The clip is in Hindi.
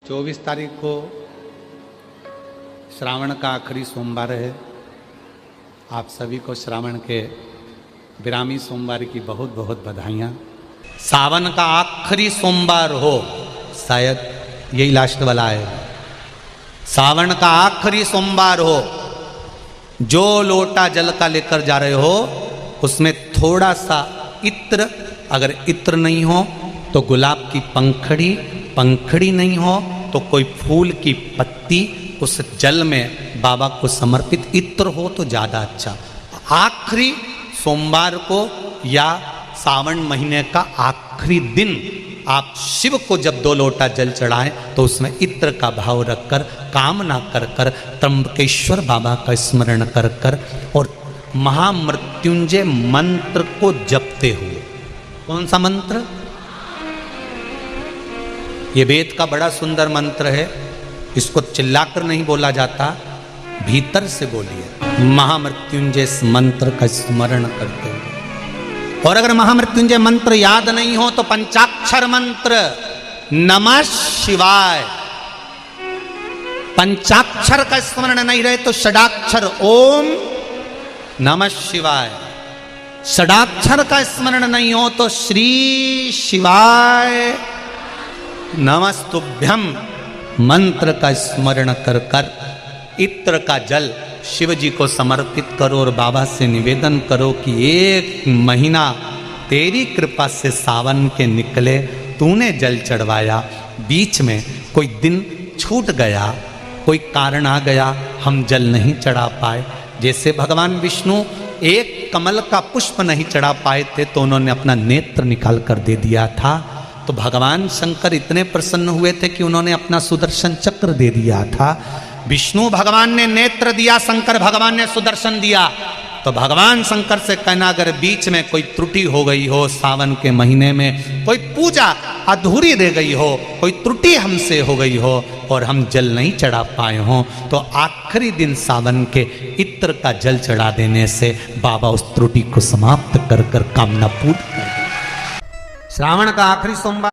24 तारीख को श्रावण का आखिरी सोमवार है। आप सभी को श्रावण के विरामी सोमवार की बहुत बहुत बधाइयाँ। सावन का आखिरी सोमवार हो, शायद यही लास्ट वाला है। सावन का आखिरी सोमवार हो, जो लोटा जल का लेकर जा रहे हो उसमें थोड़ा सा इत्र, अगर इत्र नहीं हो तो गुलाब की पंखड़ी, पंखड़ी नहीं हो तो कोई फूल की पत्ती उस जल में बाबा को समर्पित इत्र हो तो ज़्यादा अच्छा। आखिरी सोमवार को या सावन महीने का आखिरी दिन आप शिव को जब 2 लोटा जल चढ़ाएं तो उसमें इत्र का भाव रखकर, कामना कर कर, त्र्यंबकेश्वर बाबा का स्मरण कर कर और महामृत्युंजय मंत्र को जपते हुए। कौन सा मंत्र? ये वेद का बड़ा सुंदर मंत्र है, इसको चिल्लाकर नहीं बोला जाता, भीतर से बोलिए। महामृत्युंजय मंत्र का स्मरण करते हुए। और अगर महामृत्युंजय मंत्र याद नहीं हो तो पंचाक्षर मंत्र नमः शिवाय। पंचाक्षर का स्मरण नहीं रहे तो षडाक्षर ओम नमः शिवाय। षडाक्षर का स्मरण नहीं हो तो श्री शिवाय नमस्तुभ्यम मंत्र का स्मरण कर कर इत्र का जल शिव जी को समर्पित करो और बाबा से निवेदन करो कि 1 महीना तेरी कृपा से सावन के निकले, तूने जल चढ़वाया, बीच में कोई दिन छूट गया, कोई कारण आ गया, हम जल नहीं चढ़ा पाए। जैसे भगवान विष्णु एक कमल का पुष्प नहीं चढ़ा पाए थे तो उन्होंने अपना नेत्र निकाल कर दे दिया था, तो भगवान शंकर इतने प्रसन्न हुए थे कि उन्होंने अपना सुदर्शन चक्र दे दिया था। विष्णु भगवान ने नेत्र दिया, शंकर भगवान ने सुदर्शन दिया। तो भगवान शंकर से कहना, अगर बीच में कोई त्रुटि हो गई हो, सावन के महीने में कोई पूजा अधूरी रह गई हो, कोई त्रुटि हमसे हो गई हो और हम जल नहीं चढ़ा पाए हों, तो आखिरी दिन सावन के इत्र का जल चढ़ा देने से बाबा उस त्रुटि को समाप्त कर कर कामना पूर्ण कर। श्रावण का आखिरी सोमवार